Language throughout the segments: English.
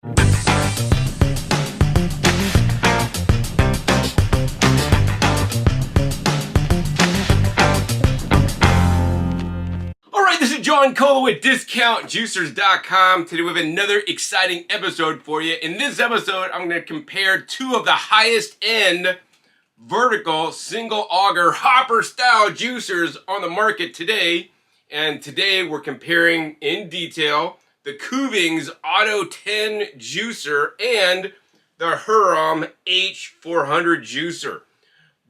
Alright, this is John Cola with DiscountJuicers.com. Today we have another exciting episode for you. In this episode, I'm going to compare two of the highest end vertical single auger hopper style juicers on the market today. And today we're comparing in detail the Kuvings Auto10 juicer and the Hurom H400 juicer.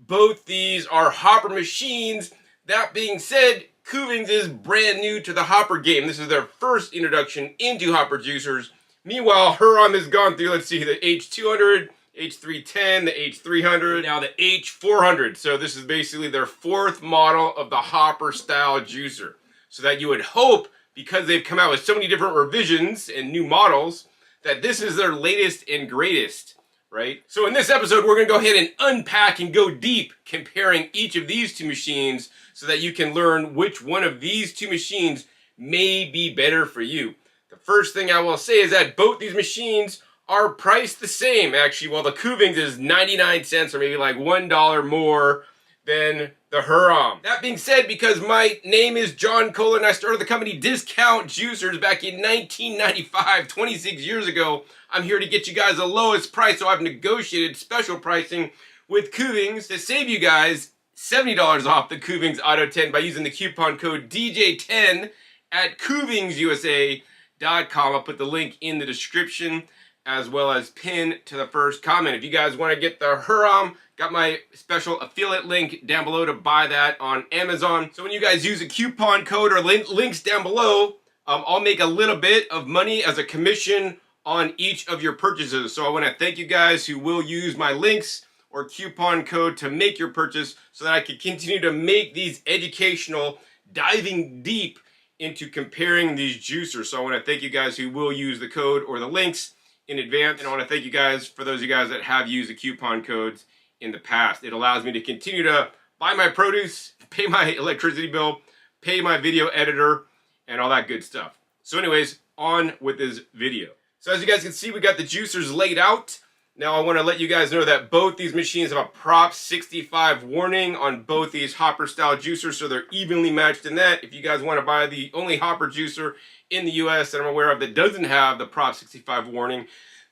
Both these are hopper machines. That being said, Kuvings is brand new to the hopper game. This is their first introduction into hopper juicers. Meanwhile, Hurom has gone through, let's see, the H200, H310, the H300, now the H400. So this is basically their fourth model of the hopper style juicer. So that you would hope, because they've come out with so many different revisions and new models, that this is their latest and greatest, right? So in this episode, we're going to go ahead and unpack and go deep comparing each of these two machines so that you can learn which one of these two machines may be better for you. The first thing I will say is that both these machines are priced the same. Actually, while the Kuvings is 99 cents or maybe like $1 more than the Hurom. That being said, because my name is John Cola and I started the company Discount Juicers back in 1995, 26 years ago, I'm here to get you guys the lowest price. So I've negotiated special pricing with Kuvings to save you guys $70 off the Kuvings Auto10 by using the coupon code DJ10 at KuvingsUSA.com. I'll put the link in the description as well as pin to the first comment. If you guys want to get the Hurom, got my special affiliate link down below to buy that on Amazon. So when you guys use a coupon code or links down below, I'll make a little bit of money as a commission on each of your purchases. So I want to thank you guys who will use my links or coupon code to make your purchase so that I can continue to make these educational, diving deep into comparing these juicers. So I want to thank you guys who will use the code or the links in advance. And I want to thank you guys for those of you guys that have used the coupon codes in the past. It allows me to continue to buy my produce, pay my electricity bill, pay my video editor, and all that good stuff. So anyways, on with this video. So as you guys can see, we got the juicers laid out. Now I want to let you guys know that both these machines have a Prop 65 warning on both these hopper style juicers, so they're evenly matched in that. If you guys want to buy the only hopper juicer in the US that I'm aware of that doesn't have the Prop 65 warning,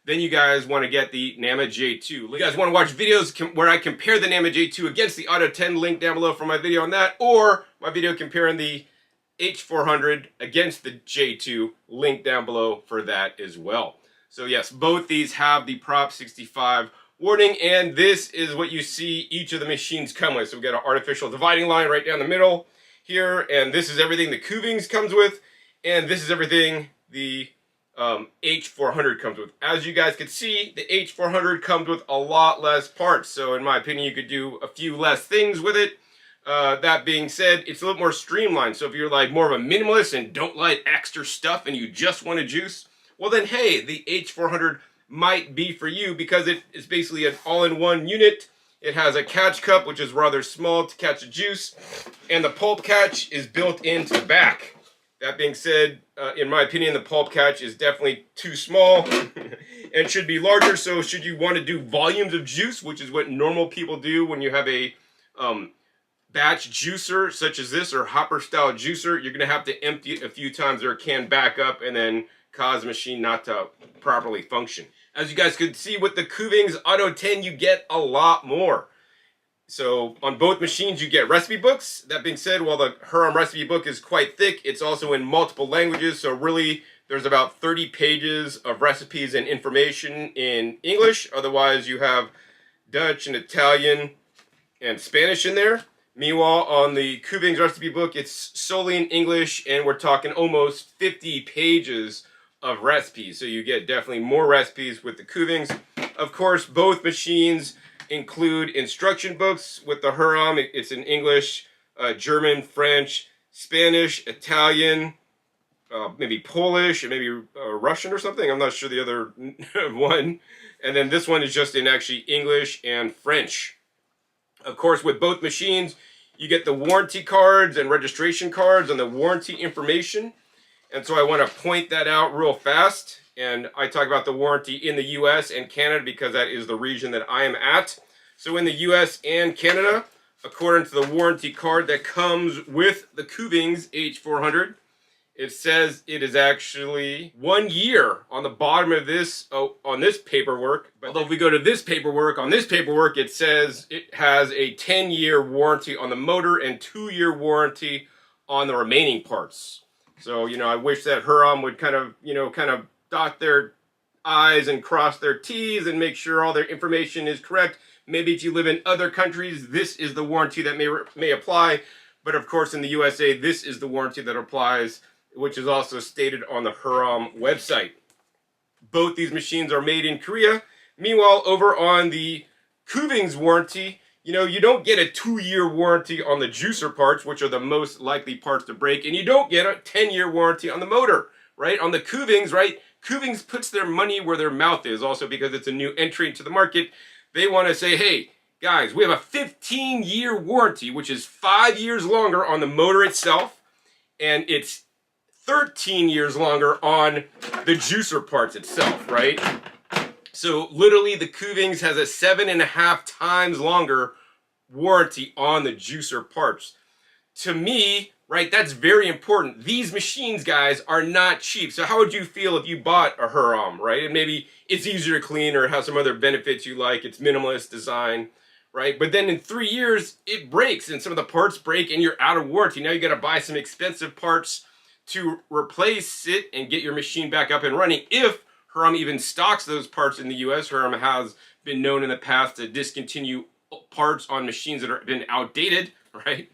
then you guys want to get the NAMA J2. You guys want to watch videos where I compare the NAMA J2 against the Auto10, link down below for my video on that, or my video comparing the H400 against the J2, link down below for that as well. So yes, both these have the Prop 65 warning, and this is what you see each of the machines come with. So we've got an artificial dividing line right down the middle here, and this is everything the Kuvings comes with, and this is everything the H400 comes with. As you guys can see, the H400 comes with a lot less parts, so in my opinion, you could do a few less things with it. That being said, it's a little more streamlined, so if you're like more of a minimalist and don't like extra stuff and you just want to juice, well then hey, the H400 might be for you because it is basically an all-in-one unit. It has a catch cup, which is rather small to catch the juice, and the pulp catch is built into the back. That being said, in my opinion, the pulp catch is definitely too small and should be larger. So should you want to do volumes of juice, which is what normal people do when you have a batch juicer such as this or hopper style juicer, you're going to have to empty it a few times or it can back up and then cause the machine not to properly function. As you guys could see with the Kuvings Auto10, you get a lot more. So on both machines you get recipe books. That being said, while the Hurom recipe book is quite thick, it's also in multiple languages. So really there's about 30 pages of recipes and information in English. Otherwise you have Dutch and Italian and Spanish in there. Meanwhile, on the Kuvings recipe book, it's solely in English, and we're talking almost 50 pages of recipes. So you get definitely more recipes with the Kuvings. Of course, both machines include instruction books. With the Hurom, it's in English, German, French, Spanish, Italian, maybe Polish, and maybe Russian or something. I'm not sure the other one. And then this one is just in actually English and French. Of course, with both machines, you get the warranty cards and registration cards and the warranty information. And so I want to point that out real fast. And I talk about the warranty in the US and Canada because that is the region that I am at. So in the US and Canada, according to the warranty card that comes with the Kuvings H400, it says it is actually 1 year on the bottom of this, on this paperwork. But although if we go to this paperwork, on this paperwork it says it has a 10-year warranty on the motor and 2-year warranty on the remaining parts. So, you know, I wish that Hurom would kind of dot their I's and cross their T's and make sure all their information is correct. Maybe if you live in other countries, this is the warranty that may apply. But of course, in the USA, this is the warranty that applies, which is also stated on the Hurom website. Both these machines are made in Korea. Meanwhile, over on the Kuvings warranty, you know, you don't get a 2-year warranty on the juicer parts, which are the most likely parts to break, and you don't get a 10-year warranty on the motor, right? On the Kuvings, right? Kuvings puts their money where their mouth is, also because it's a new entry into the market. They want to say, hey, guys, we have a 15-year warranty, which is 5 years longer on the motor itself, and it's 13 years longer on the juicer parts itself, right? So literally the Kuvings has a 7.5 times longer warranty on the juicer parts. To me, right, that's very important. These machines, guys, are not cheap. So how would you feel if you bought a Hurom, right? And maybe it's easier to clean or has some other benefits you like. It's minimalist design, right? But then in 3 years, it breaks and some of the parts break and you're out of warranty. Now you got to buy some expensive parts to replace it and get your machine back up and running. If Hurom even stocks those parts in the US, Hurom has been known in the past to discontinue parts on machines that have been outdated, right?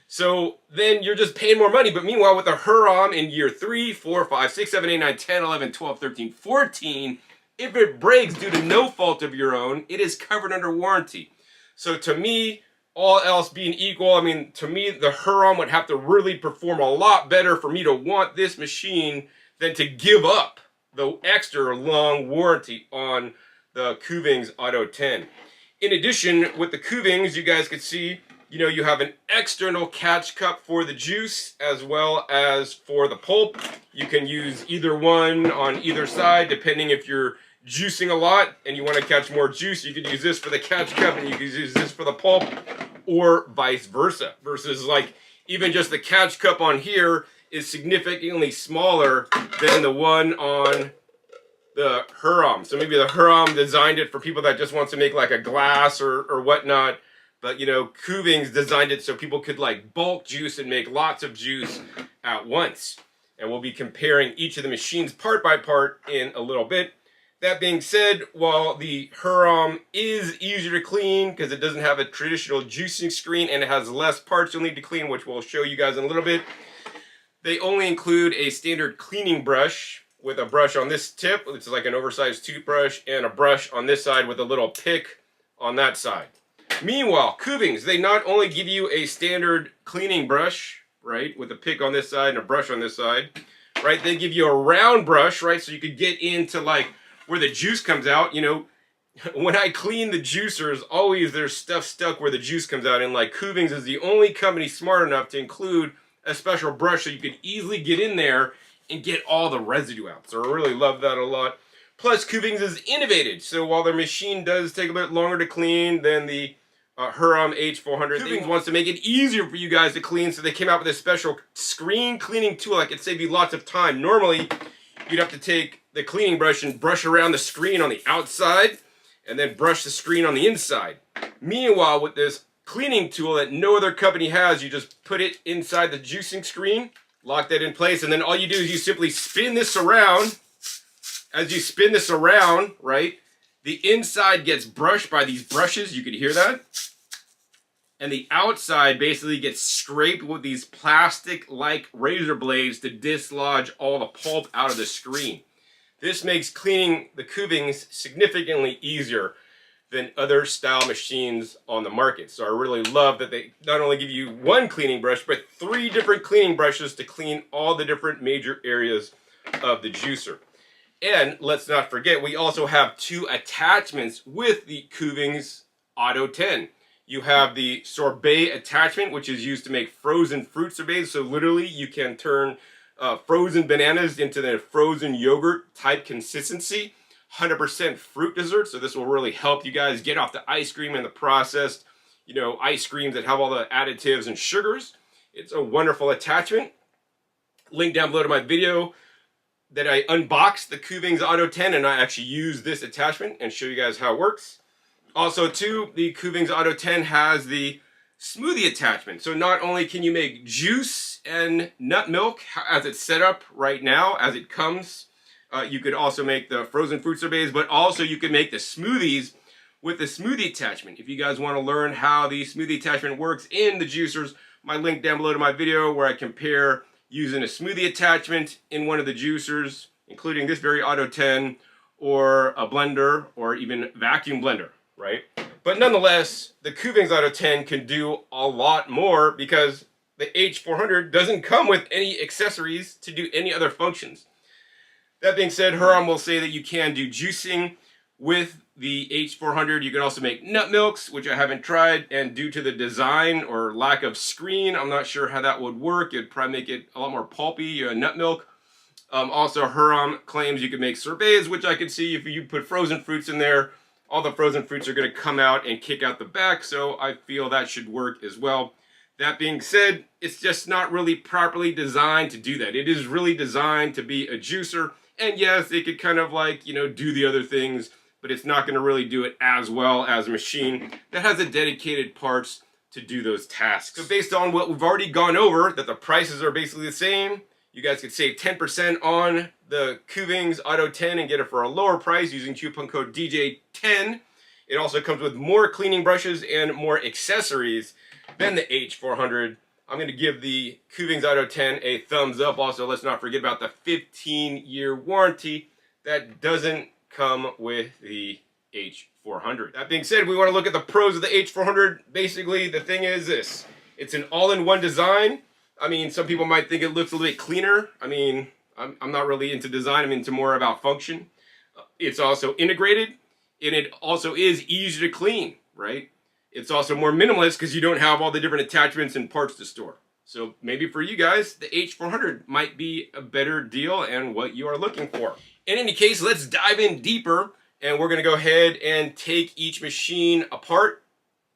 So then you're just paying more money. But meanwhile, with the Hurom in year 3, 4, 5, 6, 7, 8, 9, 10, 11, 12, 13, 14, if it breaks due to no fault of your own, it is covered under warranty. So to me, all else being equal, I mean, to me, the Hurom would have to really perform a lot better for me to want this machine than to give up the extra long warranty on the Kuvings Auto10. In addition, with the Kuvings, you guys could see, you know, you have an external catch cup for the juice as well as for the pulp. You can use either one on either side, depending if you're juicing a lot and you want to catch more juice. You could use this for the catch cup and you could use this for the pulp, or vice versa. Versus like even just the catch cup on here is significantly smaller than the one on the Hurom. So maybe the Hurom designed it for people that just want to make like a glass or whatnot. But, you know, Kuvings designed it so people could like bulk juice and make lots of juice at once. And we'll be comparing each of the machines part by part in a little bit. That being said, while the Hurom is easier to clean because it doesn't have a traditional juicing screen and it has less parts you'll need to clean, which we'll show you guys in a little bit, they only include a standard cleaning brush with a brush on this tip, which is like an oversized toothbrush, and a brush on this side with a little pick on that side. Meanwhile, Kuvings, they not only give you a standard cleaning brush, right, with a pick on this side and a brush on this side, right, they give you a round brush, right, so you could get into like where the juice comes out. You know, when I clean the juicers, always there's stuff stuck where the juice comes out, and like Kuvings is the only company smart enough to include a special brush so you could easily get in there and get all the residue out. So I really love that a lot. Plus, Kuvings is innovative, so while their machine does take a bit longer to clean than the Hurom H400, Kuvings wants to make it easier for you guys to clean, so they came out with a special screen cleaning tool that could save you lots of time. Normally, you'd have to take the cleaning brush and brush around the screen on the outside, and then brush the screen on the inside. Meanwhile, with this cleaning tool that no other company has, you just put it inside the juicing screen, lock that in place, and then all you do is you simply spin this around. As you spin this around, right, the inside gets brushed by these brushes. You can hear that. And the outside basically gets scraped with these plastic-like razor blades to dislodge all the pulp out of the screen. This makes cleaning the Kuvings significantly easier than other style machines on the market. So I really love that they not only give you one cleaning brush, but 3 different cleaning brushes to clean all the different major areas of the juicer. And let's not forget, we also have 2 attachments with the Kuvings Auto10. You have the Sorbet attachment, which is used to make frozen fruit sorbets. So literally you can turn frozen bananas into the frozen yogurt type consistency. 100% fruit dessert, so this will really help you guys get off the ice cream and the processed, ice creams that have all the additives and sugars. It's a wonderful attachment. Link down below to my video that I unboxed the Kuvings Auto10, and I actually use this attachment and show you guys how it works. Also too, the Kuvings Auto10 has the smoothie attachment. So not only can you make juice and nut milk as it's set up right now, as it comes, you could also make the frozen fruit sorbets, but also you could make the smoothies with the smoothie attachment. If you guys want to learn how the smoothie attachment works in the juicers, my link down below to my video where I compare using a smoothie attachment in one of the juicers, including this very Auto10, or a blender, or even vacuum blender, right? But nonetheless, the Kuvings Auto10 can do a lot more because the H400 doesn't come with any accessories to do any other functions. That being said, Hurom will say that you can do juicing with the H400. You can also make nut milks, which I haven't tried, and due to the design or lack of screen, I'm not sure how that would work. It'd probably make it a lot more pulpy, nut milk. Also, Hurom claims you can make sorbets, which I could see if you put frozen fruits in there, all the frozen fruits are going to come out and kick out the back, so I feel that should work as well. That being said, it's just not really properly designed to do that. It is really designed to be a juicer, and yes, it could kind of like, do the other things, but it's not going to really do it as well as a machine that has the dedicated parts to do those tasks. So based on what we've already gone over, that the prices are basically the same, you guys could save 10% on the Kuvings Auto10 and get it for a lower price using coupon code DJ10. It also comes with more cleaning brushes and more accessories than the H400. I'm going to give the Kuvings Auto10 a thumbs up. Also, let's not forget about the 15-year warranty that doesn't come with the H400. That being said, we want to look at the pros of the H400. Basically, the thing is this. It's an all-in-one design. I mean, some people might think it looks a little bit cleaner. I mean, I'm not really into design. I'm into more about function. It's also integrated, and it also is easy to clean, right? It's also more minimalist because you don't have all the different attachments and parts to store. So maybe for you guys, the H400 might be a better deal and what you are looking for. In any case, let's dive in deeper, and we're going to go ahead and take each machine apart,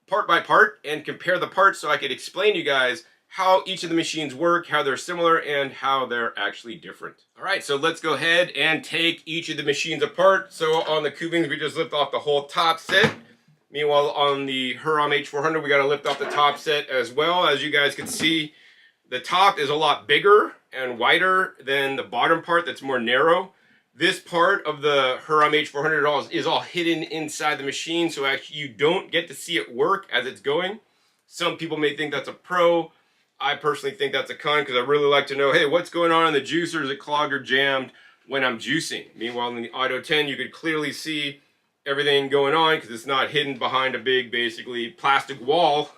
part by part, and compare the parts so I could explain to you guys how each of the machines work, how they're similar, and how they're actually different. All right, so let's go ahead and take each of the machines apart. So on the Kuvings, we just lift off the whole top set. Meanwhile, on the Hurom H400, we got to lift off the top set as well. As you guys can see, the top is a lot bigger and wider than the bottom part that's more narrow. This part of the Hurom H400 is all hidden inside the machine, so actually you don't get to see it work as it's going. Some people may think that's a pro. I personally think that's a con because I really like to know, hey, what's going on in the juicer? Is it clogged or jammed when I'm juicing? Meanwhile, in the Auto10, you could clearly see everything going on because it's not hidden behind a big, basically, plastic wall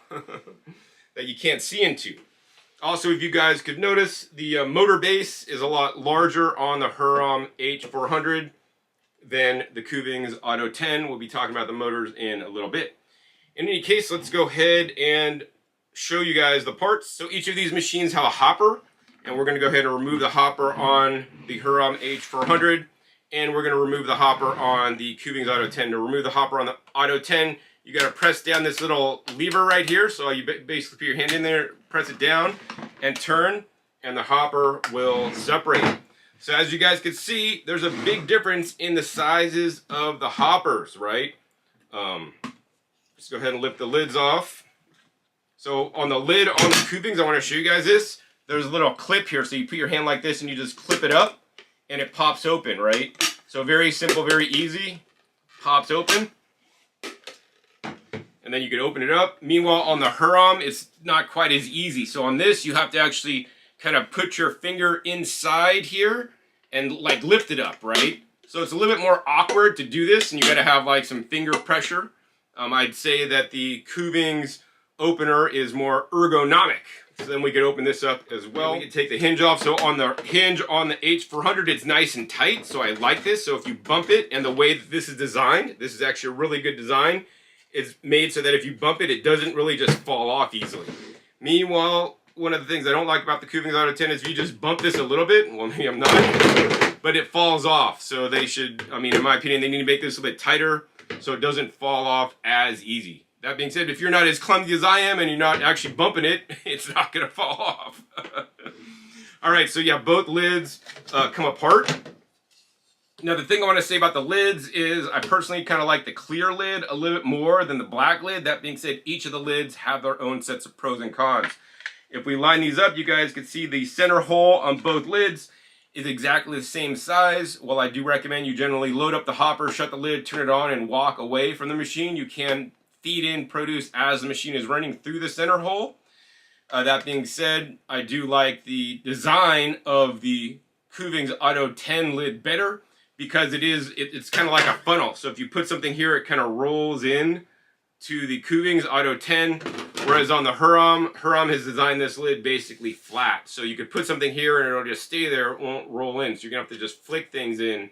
that you can't see into. Also, if you guys could notice, the motor base is a lot larger on the Hurom H400 than the Kuvings Auto10. We'll be talking about the motors in a little bit. In any case, let's go ahead and show you guys the parts. So each of these machines have a hopper, and we're going to go ahead and remove the hopper on the Hurom H400, and we're going to remove the hopper on the Kuvings Auto10. To remove the hopper on the Auto10, you got to press down this little lever right here. So you basically put your hand in there, press it down, and turn, and the hopper will separate. So as you guys can see, there's a big difference in the sizes of the hoppers, right? Let's go ahead and lift the lids off. So on the lid on the Kuvings, I want to show you guys this. There's a little clip here, so you put your hand like this and you just clip it up and it pops open, right? So very simple, very easy. Pops open. And then you can open it up. Meanwhile, on the Hurom, it's not quite as easy. So on this, you have to actually kind of put your finger inside here and like lift it up, right? So it's a little bit more awkward to do this, and you got to have like some finger pressure. I'd say that the Kuvings opener is more ergonomic. So then we could open this up as well. We can take the hinge off. So on the hinge on the H400, it's nice and tight. So I like this. So if you bump it, and the way that this is designed, this is actually a really good design. It's made so that if you bump it, it doesn't really just fall off easily. Meanwhile, one of the things I don't like about the Kuvings Auto10 is if you just bump this a little bit, well, maybe I'm not, but it falls off. So they should, I mean, in my opinion, they need to make this a bit tighter so it doesn't fall off as easy. That being said, if you're not as clumsy as I am and you're not actually bumping it, it's not going to fall off. All right, so yeah, both lids come apart. Now, the thing I want to say about the lids is I personally kind of like the clear lid a little bit more than the black lid. That being said, each of the lids have their own sets of pros and cons. If we line these up, you guys can see the center hole on both lids is exactly the same size. While I do recommend you generally load up the hopper, shut the lid, turn it on, and walk away from the machine, you can feed in produce as the machine is running through the center hole. That being said, I do like the design of the Kuvings Auto10 lid better because it's kind of like a funnel. So if you put something here, it kind of rolls in to the Kuvings Auto10, whereas on the Hurom has designed this lid basically flat. So you could put something here and it'll just stay there, it won't roll in. So you're gonna have to just flick things in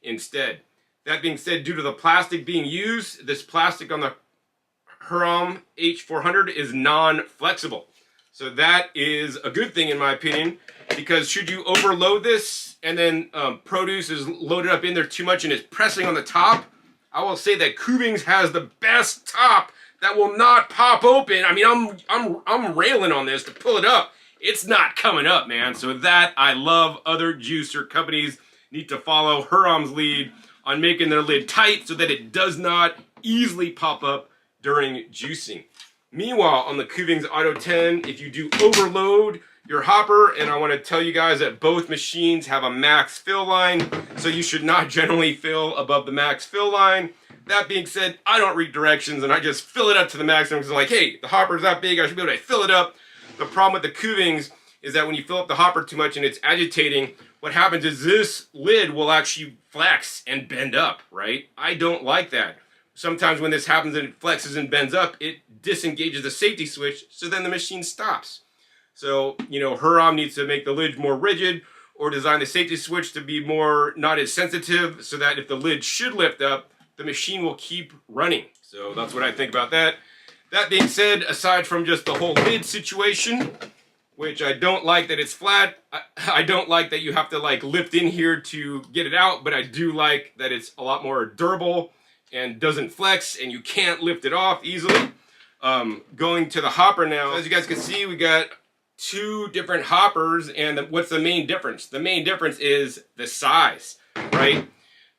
instead. That being said, due to the plastic being used, this plastic on the Hurom H400 is non-flexible. So that is a good thing in my opinion, because should you overload this and then produce is loaded up in there too much and it's pressing on the top, I will say that Kuvings has the best top that will not pop open. I mean, I'm railing on this to pull it up. It's not coming up, man. So that I love. Other juicer companies need to follow Hurom's lead on making their lid tight so that it does not easily pop up during juicing. Meanwhile, on the Kuvings Auto10, if you do overload your hopper, and I want to tell you guys that both machines have a max fill line, so you should not generally fill above the max fill line. That being said, I don't read directions and I just fill it up to the maximum because I'm like, hey, the hopper's that big, I should be able to fill it up. The problem with the Kuvings is that when you fill up the hopper too much and it's agitating, what happens is this lid will actually flex and bend up, right? I don't like that. Sometimes when this happens and it flexes and bends up, it disengages the safety switch, so then the machine stops. So, you know, Hurom needs to make the lid more rigid or design the safety switch to be not as sensitive so that if the lid should lift up, the machine will keep running. So that's what I think about that. That being said, aside from just the whole lid situation, which I don't like that it's flat, I don't like that you have to like lift in here to get it out, but I do like that it's a lot more durable and doesn't flex and you can't lift it off easily. Going to the hopper now, as you guys can see, we got two different hoppers, and what's the main difference? The main difference is the size, right?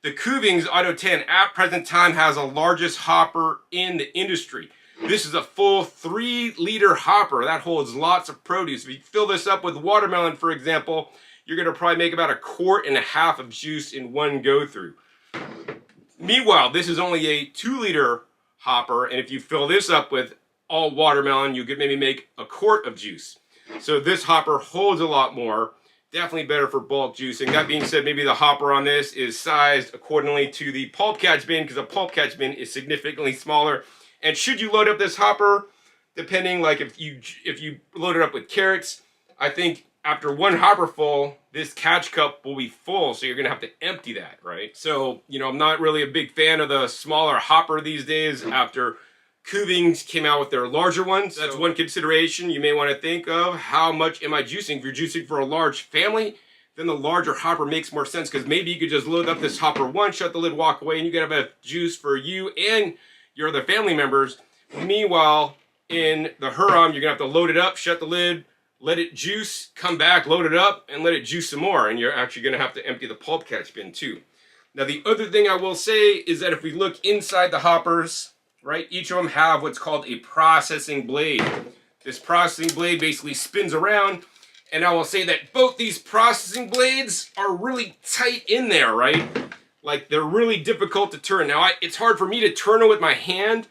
The Kuvings Auto10 at present time has the largest hopper in the industry. This is a full 3-liter hopper that holds lots of produce. If you fill this up with watermelon, for example, you're gonna probably make about 1.5 quarts of juice in one go through. Meanwhile, this is only a 2-liter hopper, and if you fill this up with all watermelon, you could maybe make 1 quart of juice. So this hopper holds a lot more, definitely better for bulk juicing. That being said, maybe the hopper on this is sized accordingly to the pulp catch bin, because the pulp catch bin is significantly smaller. And should you load up this hopper, depending, like if you load it up with carrots, I think after 1 hopper full, this catch cup will be full, so you're gonna have to empty that, right? So, you know, I'm not really a big fan of the smaller hopper these days after Kuvings came out with their larger ones. That's one consideration you may want to think of. How much am I juicing? If you're juicing for a large family, then the larger hopper makes more sense, because maybe you could just load up this hopper once, shut the lid, walk away, and you can have enough juice for you and your other family members. Meanwhile, in the Hurom, you're gonna have to load it up, shut the lid, let it juice, come back, load it up, and let it juice some more. And you're actually gonna have to empty the pulp catch bin too. Now, the other thing I will say is that if we look inside the hoppers, right, each of them have what's called a processing blade. This processing blade basically spins around, and I will say that both these processing blades are really tight in there, right? Like, they're really difficult to turn. Now, it's hard for me to turn them with my hand,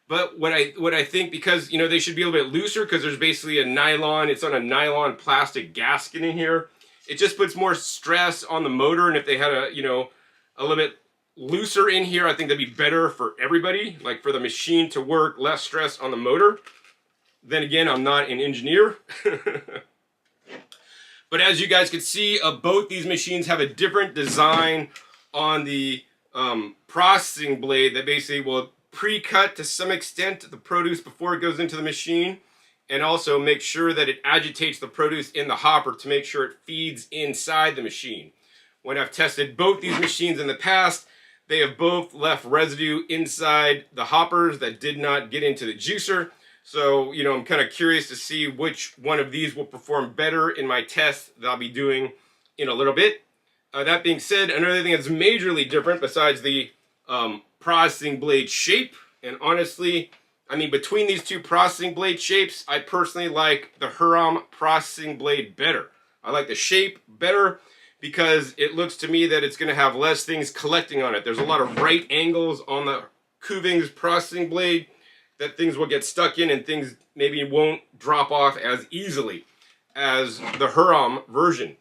but what I think, because, you know, they should be a little bit looser, because there's basically a nylon, it's on a nylon plastic gasket in here. It just puts more stress on the motor, and if they had a, you know, a little bit looser in here, I think that'd be better for everybody, like for the machine to work, less stress on the motor. Then again, I'm not an engineer. But as you guys can see, both these machines have a different design on the processing blade that basically will pre-cut to some extent the produce before it goes into the machine. and also make sure that it agitates the produce in the hopper to make sure it feeds inside the machine. When I've tested both these machines in the past, they have both left residue inside the hoppers that did not get into the juicer. So, you know, I'm kind of curious to see which one of these will perform better in my test that I'll be doing in a little bit. That being said, another thing that's majorly different besides the processing blade shape, and honestly, I mean, between these two processing blade shapes, I personally like the Hurom processing blade better. I like the shape better because it looks to me that it's going to have less things collecting on it. There's a lot of right angles on the Kuvings processing blade that things will get stuck in and things maybe won't drop off as easily as the Hurom version.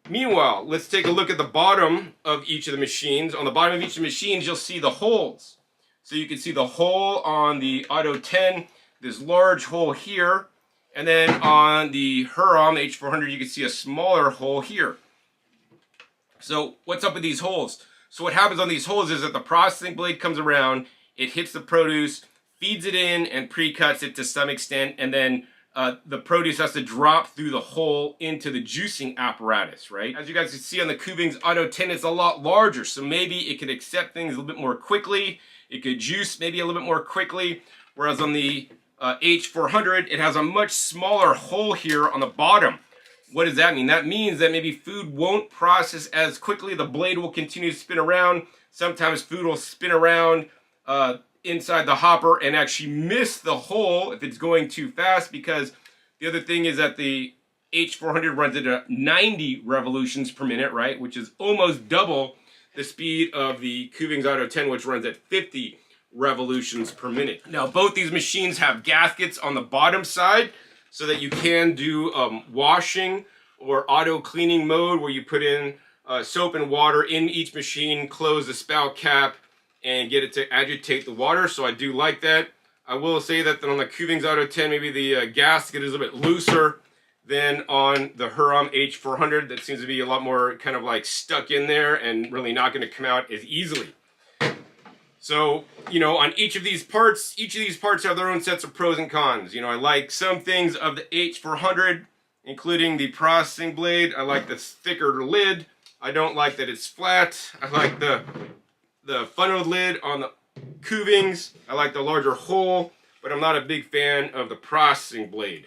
Meanwhile, let's take a look at the bottom of each of the machines. On the bottom of each of the machines, you'll see the holes. So you can see the hole on the Auto 10, this large hole here, and then on the Hurom H400, you can see a smaller hole here. So what's up with these holes? So what happens on these holes is that the processing blade comes around, it hits the produce, feeds it in, and pre-cuts it to some extent, and then the produce has to drop through the hole into the juicing apparatus, right? As you guys can see on the Kuvings Auto 10, it's a lot larger, so maybe it could accept things a little bit more quickly. It could juice maybe a little bit more quickly, whereas on the H400, it has a much smaller hole here on the bottom. What does that mean? That means that maybe food won't process as quickly. The blade will continue to spin around. Sometimes food will spin around inside the hopper and actually miss the hole if it's going too fast, because the other thing is that the H400 runs at 90 revolutions per minute, right? Which is almost double the speed of the Kuvings Auto 10, which runs at 50 revolutions per minute. Now, both these machines have gaskets on the bottom side so that you can do washing or auto cleaning mode, where you put in soap and water in each machine, close the spout cap, and get it to agitate the water. So I do like that. I will say that on the Kuvings Auto 10, maybe the gasket is a bit looser than on the Hurom H400. That seems to be a lot more kind of like stuck in there and really not going to come out as easily. So, you know, on each of these parts have their own sets of pros and cons. You know, I like some things of the H400, including the processing blade. I like the thicker lid. I don't like that it's flat. I like the funneled lid on the Kuvings. I like the larger hole, but I'm not a big fan of the processing blade.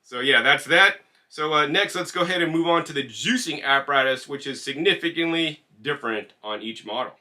So yeah, that's that. So next, let's go ahead and move on to the juicing apparatus, which is significantly different on each model.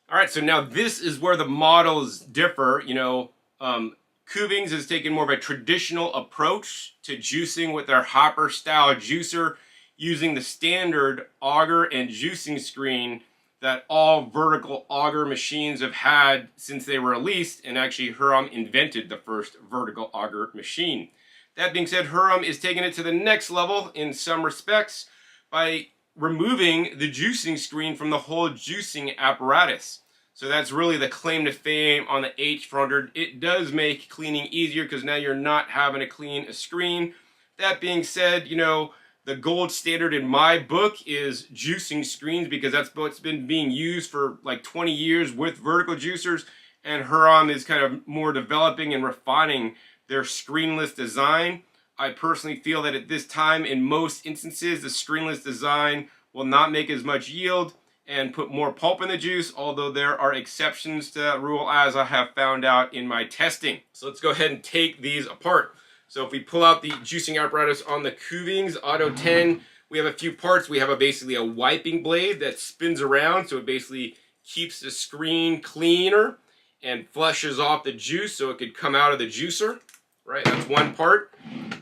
All right, so now this is where the models differ. You know, Kuvings has taken more of a traditional approach to juicing with their hopper style juicer, using the standard auger and juicing screen that all vertical auger machines have had since they were released, and actually Hurom invented the first vertical auger machine. That being said, Hurom is taking it to the next level in some respects by removing the juicing screen from the whole juicing apparatus. So that's really the claim to fame on the H400. It does make cleaning easier because now you're not having to clean a screen. That being said, you know, the gold standard in my book is juicing screens, because that's what's been being used for like 20 years with vertical juicers, and Hurom is kind of more developing and refining their screenless design. I personally feel that at this time, in most instances, the screenless design will not make as much yield and put more pulp in the juice, although there are exceptions to that rule, as I have found out in my testing. So let's go ahead and take these apart. So if we pull out the juicing apparatus on the Kuvings Auto 10, we have a few parts. We have basically a wiping blade that spins around, so it basically keeps the screen cleaner and flushes off the juice so it could come out of the juicer, right? That's one part.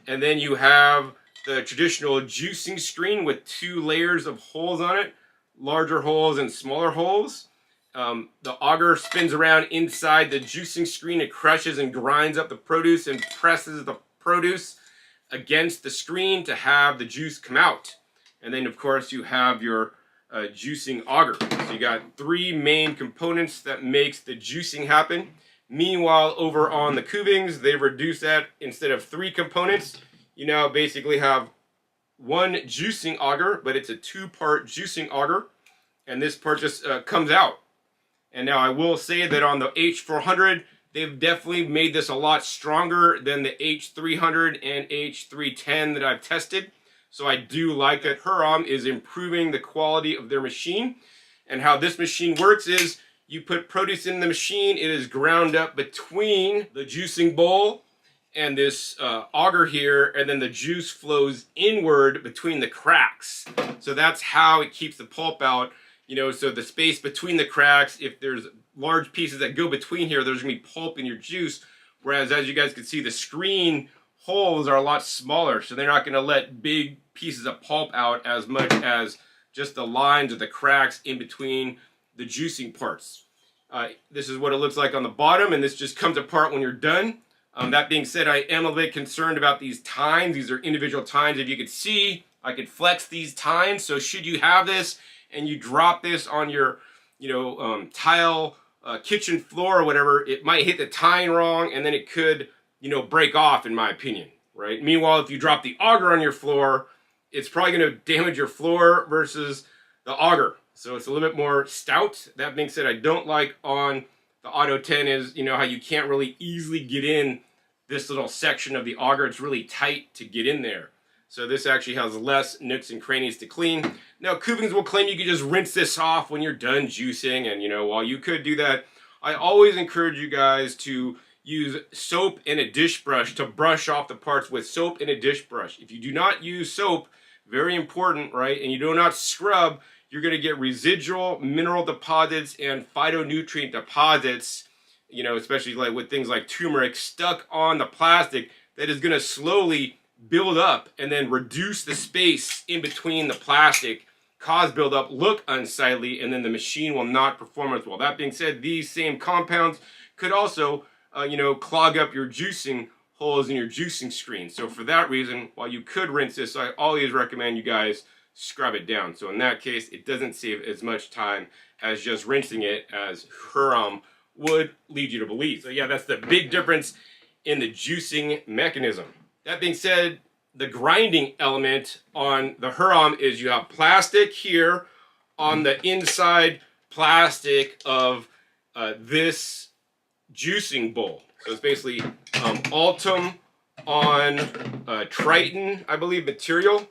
And then you have the traditional juicing screen with two layers of holes on it, larger holes and smaller holes. The auger spins around inside the juicing screen. It crushes and grinds up the produce and presses the produce against the screen to have the juice come out. And then of course you have your juicing auger. So you got three main components that makes the juicing happen. Meanwhile, over on the Kuvings, they've reduced that. Instead of three components, you now basically have one juicing auger, but it's a two-part juicing auger, and this part just comes out. And now I will say that on the H400, they've definitely made this a lot stronger than the H300 and H310 that I've tested. So I do like that Hurom is improving the quality of their machine. And how this machine works is you put produce in the machine, it is ground up between the juicing bowl and this auger here, and then the juice flows inward between the cracks. So that's how it keeps the pulp out. You know, so the space between the cracks, if there's large pieces that go between here, there's gonna be pulp in your juice. Whereas as you guys can see, the screen holes are a lot smaller, so they're not gonna let big pieces of pulp out as much as just the lines or the cracks in between the juicing parts. This is what it looks like on the bottom, and this just comes apart when you're done. That being said, I am a bit concerned about these tines. These are individual tines. If you could see, I could flex these tines. So should you have this and you drop this on your, tile kitchen floor or whatever, it might hit the tine wrong, and then it could, break off, in my opinion, right? Meanwhile, if you drop the auger on your floor, it's probably going to damage your floor versus the auger. So it's a little bit more stout. That being said, I don't like on the Auto 10 is, how you can't really easily get in this little section of the auger. It's really tight to get in there. So this actually has less nooks and crannies to clean. Now, Kuvings will claim you can just rinse this off when you're done juicing. And, while you could do that, I always encourage you guys to use soap and a dish brush to brush off the parts with soap and a dish brush. If you do not use soap, very important, right, and you do not scrub, you're going to get residual mineral deposits and phytonutrient deposits, especially like with things like turmeric stuck on the plastic that is going to slowly build up and then reduce the space in between the plastic, cause buildup, look unsightly, and then the machine will not perform as well. That being said, these same compounds could also, clog up your juicing holes in your juicing screen. So for that reason, while you could rinse this, I always recommend you guys scrub it down. So in that case, it doesn't save as much time as just rinsing it as Hurom would lead you to believe. So yeah, that's the big difference in the juicing mechanism. That being said, the grinding element on the Hurom is you have plastic here on the inside plastic of this juicing bowl. So it's basically Ultim on Triton, I believe, material.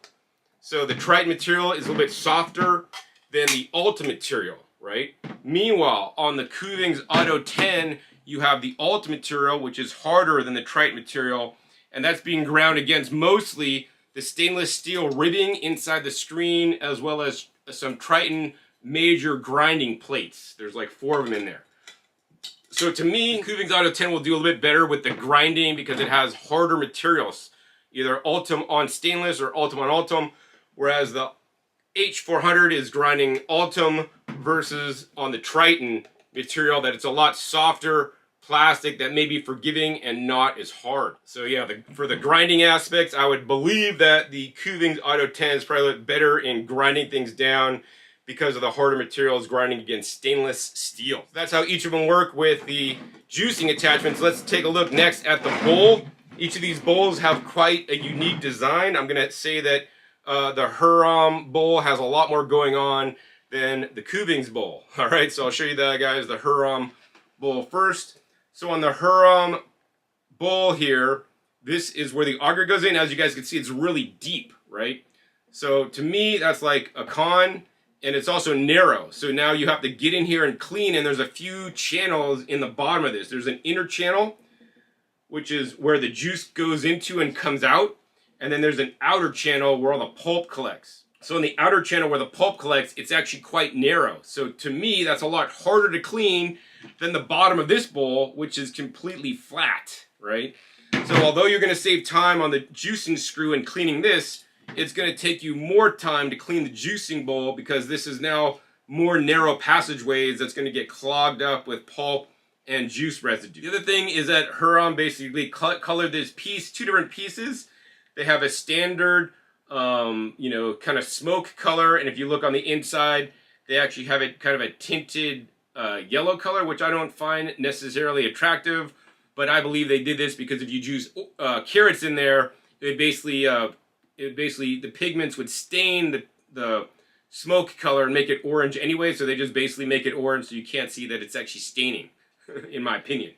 So the Triton material is a little bit softer than the Ultim material, right? Meanwhile, on the Kuvings Auto 10, you have the Ultim material, which is harder than the Triton material, and that's being ground against mostly the stainless steel ribbing inside the screen, as well as some Triton major grinding plates. There's like 4 of them in there. So to me, Kuvings Auto 10 will do a little bit better with the grinding because it has harder materials, either Ultim on stainless or Ultim on Ultim, whereas the H400 is grinding Ultim versus on the Triton material that it's a lot softer plastic that may be forgiving and not as hard. So yeah, for the grinding aspects, I would believe that the Kuvings Auto 10 is probably a little better in grinding things down because of the harder materials grinding against stainless steel. That's how each of them work with the juicing attachments. Let's take a look next at the bowl. Each of these bowls have quite a unique design. I'm gonna say that the Hurom bowl has a lot more going on than the Kuvings bowl. All right, so I'll show you that, guys, the Hurom bowl first. So on the Hurom bowl here, this is where the auger goes in. As you guys can see, it's really deep, right? So to me, that's like a con, and it's also narrow. So now you have to get in here and clean, and there's a few channels in the bottom of this. There's an inner channel, which is where the juice goes into and comes out. And then there's an outer channel where all the pulp collects. So in the outer channel where the pulp collects, it's actually quite narrow. So to me, that's a lot harder to clean than the bottom of this bowl, which is completely flat, right? So although you're gonna save time on the juicing screw and cleaning this, it's gonna take you more time to clean the juicing bowl because this is now more narrow passageways that's gonna get clogged up with pulp and juice residue. The other thing is that Hurom basically colored this piece, 2 different pieces. They have a standard, kind of smoke color, and if you look on the inside, they actually have it kind of a tinted yellow color, which I don't find necessarily attractive, but I believe they did this because if you juice carrots in there, it basically the pigments would stain the smoke color and make it orange anyway, so they just basically make it orange so you can't see that it's actually staining, in my opinion.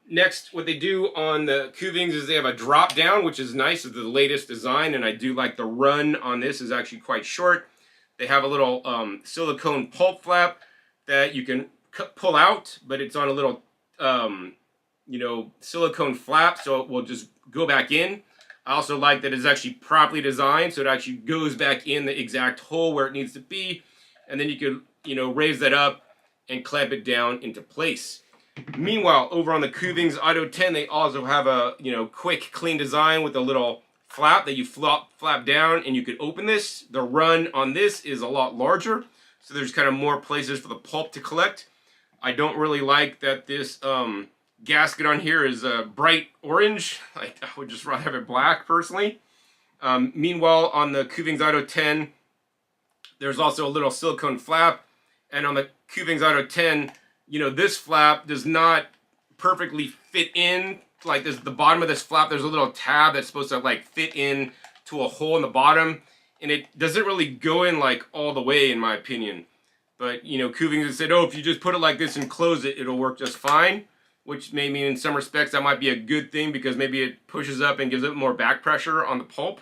Next, what they do on the Kuvings is they have a drop down, which is nice. It's the latest design, and I do like the run on this is actually quite short. They have a little silicone pulp flap that you can pull out, but it's on a little you know, silicone flap, so it will just go back in. I also like that it's actually properly designed, so it actually goes back in the exact hole where it needs to be, and then you can, you know, raise that up and clamp it down into place. Meanwhile, over on the Kuvings Auto10, they also have a, you know, quick, clean design with a little flap that you flap down, and you can open this. The run on this is a lot larger, so there's kind of more places for the pulp to collect. I don't really like that this gasket on here is bright orange. I would just rather have it black, personally. Meanwhile, on the Kuvings Auto10, there's also a little silicone flap, and on the Kuvings Auto10, you know, this flap does not perfectly fit in. Like this, the bottom of this flap, there's a little tab that's supposed to like fit in to a hole in the bottom, and it doesn't really go in like all the way, in my opinion. But, you know, Kuvings has said, oh, if you just put it like this and close it, it'll work just fine. Which may mean in some respects that might be a good thing because maybe it pushes up and gives it more back pressure on the pulp.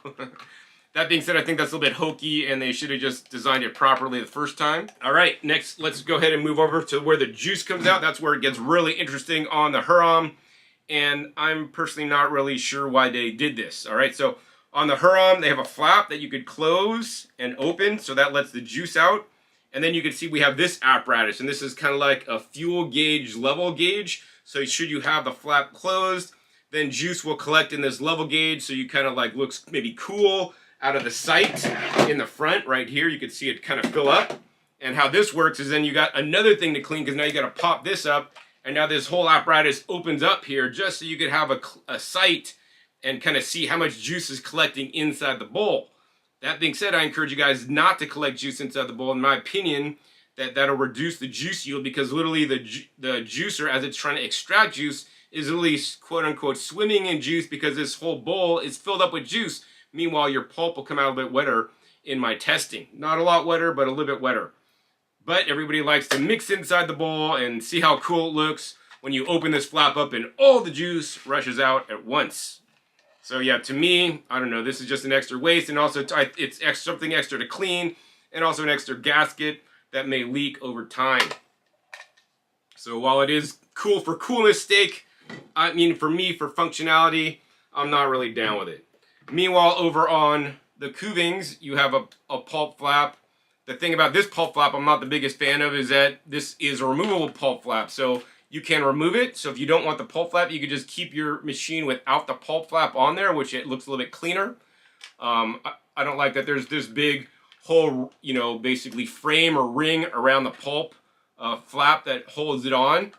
That being said, I think that's a little bit hokey and they should have just designed it properly the first time. All right, next let's go ahead and move over to where the juice comes out. That's where it gets really interesting on the Hurom. And I'm personally not really sure why they did this. All right, so on the Hurom, they have a flap that you could close and open, so that lets the juice out. And then you can see we have this apparatus, and this is kind of like a fuel gauge, level gauge. So should you have the flap closed, then juice will collect in this level gauge, so you kind of like looks maybe cool out of the sight in the front right here. You can see it kind of fill up. And how this works is then you got another thing to clean because now you got to pop this up, and now this whole apparatus opens up here just so you could have a sight and kind of see how much juice is collecting inside the bowl. That being said, I encourage you guys not to collect juice inside the bowl. In my opinion, that'll reduce the juice yield because literally the juicer, as it's trying to extract juice, is literally quote-unquote swimming in juice because this whole bowl is filled up with juice. Meanwhile, your pulp will come out a bit wetter in my testing. Not a lot wetter, but a little bit wetter. But everybody likes to mix inside the bowl and see how cool it looks when you open this flap up and all the juice rushes out at once. So yeah, to me, I don't know, this is just an extra waste, and also it's something extra to clean, and also an extra gasket that may leak over time. So while it is cool for coolness sake, I mean for me, for functionality, I'm not really down with it. Meanwhile, over on the Kuvings, you have a pulp flap. The thing about this pulp flap I'm not the biggest fan of is that this is a removable pulp flap. So you can remove it. So if you don't want the pulp flap, you can just keep your machine without the pulp flap on there, which it looks a little bit cleaner. I don't like that there's this big whole, you know, basically frame or ring around the pulp flap that holds it on,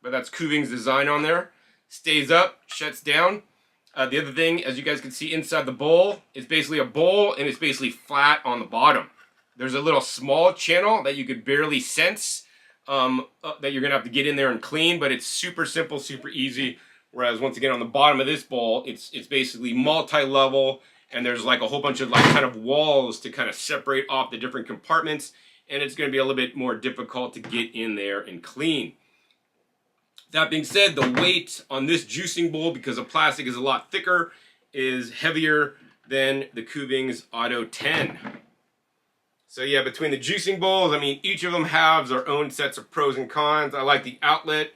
but that's Kuvings design on there. Stays up, shuts down. The other thing, as you guys can see inside the bowl, it's basically a bowl and it's basically flat on the bottom. There's a little small channel that you could barely sense that you're gonna have to get in there and clean, but it's super simple, super easy. Whereas once again on the bottom of this bowl, it's basically multi-level, and there's like a whole bunch of like kind of walls to kind of separate off the different compartments, and it's going to be a little bit more difficult to get in there and clean. That being said, the weight on this juicing bowl, because the plastic is a lot thicker, is heavier than the Kuvings Auto10. So yeah, between the juicing bowls, I mean, each of them have their own sets of pros and cons. I like the outlet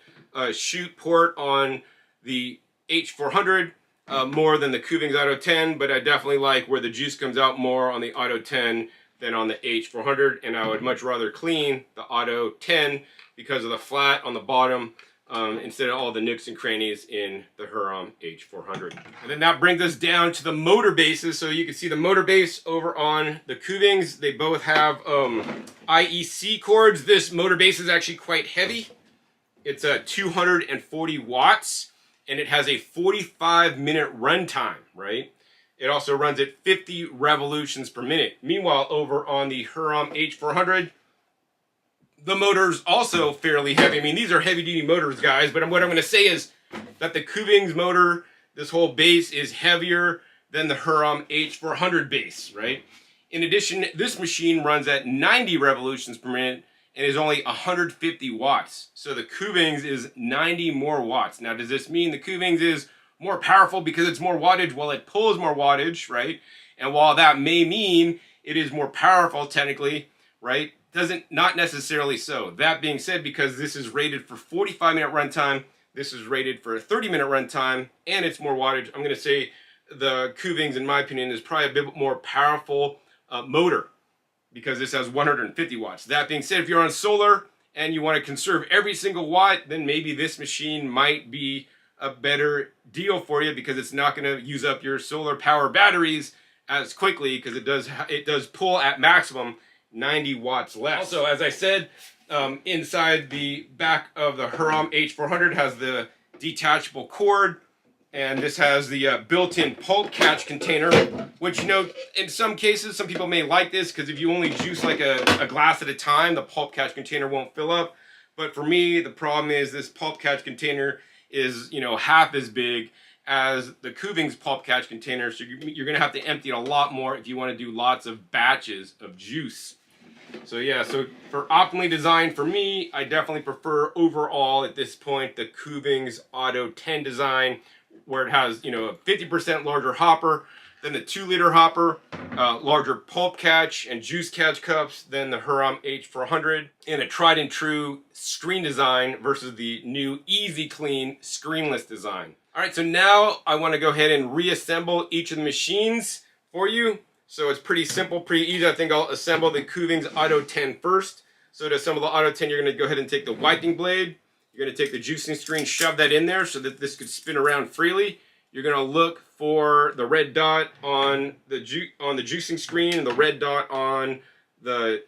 chute port on the H400. More than the Kuvings Auto10, but I definitely like where the juice comes out more on the Auto10 than on the H400, and I would much rather clean the Auto10 because of the flat on the bottom instead of all the nooks and crannies in the Hurom H400. And then that brings us down to the motor bases. So you can see the motor base over on the Kuvings. They both have IEC cords. This motor base is actually quite heavy. It's 240 watts. And it has a 45-minute runtime, right? It also runs at 50 revolutions per minute. Meanwhile, over on the Hurom H400, the motor's also fairly heavy. I mean, these are heavy-duty motors, guys, but what I'm going to say is that the Kuvings motor, this whole base, is heavier than the Hurom H400 base, right? In addition, this machine runs at 90 revolutions per minute, and is only 150 watts. So the Kuvings is 90 more watts. Now, does this mean the Kuvings is more powerful because it's more wattage? Well, it pulls more wattage, right? And while that may mean it is more powerful technically, right, not necessarily so. That being said, because this is rated for 45-minute runtime, this is rated for a 30-minute runtime, and it's more wattage, I'm going to say the Kuvings, in my opinion, is probably a bit more powerful motor, because this has 150 watts. That being said, if you're on solar and you want to conserve every single watt, then maybe this machine might be a better deal for you, because it's not going to use up your solar power batteries as quickly, because it does pull at maximum 90 watts less. Also, as I said, inside the back of the Hurom H400 has the detachable cord, and this has the built-in pulp catch container, which, you know, in some cases, some people may like this, because if you only juice like a glass at a time, the pulp catch container won't fill up. But for me, the problem is this pulp catch container is, you know, half as big as the Kuvings pulp catch container, so you're going to have to empty it a lot more if you want to do lots of batches of juice. So yeah, so for optimally designed for me, I definitely prefer overall at this point the Kuvings Auto 10 design, where it has, you know, a 50% larger hopper than the 2-liter hopper, larger pulp catch and juice catch cups than the Hurom H400, and a tried and true screen design versus the new Easy Clean screenless design. All right, so now I want to go ahead and reassemble each of the machines for you. So it's pretty simple, pretty easy. I think I'll assemble the Kuvings Auto 10 first. So to assemble the Auto 10, you're going to go ahead and take the wiping blade. You're going to take the juicing screen, shove that in there so that this could spin around freely. You're going to look for the red dot on the juicing screen and the red dot on the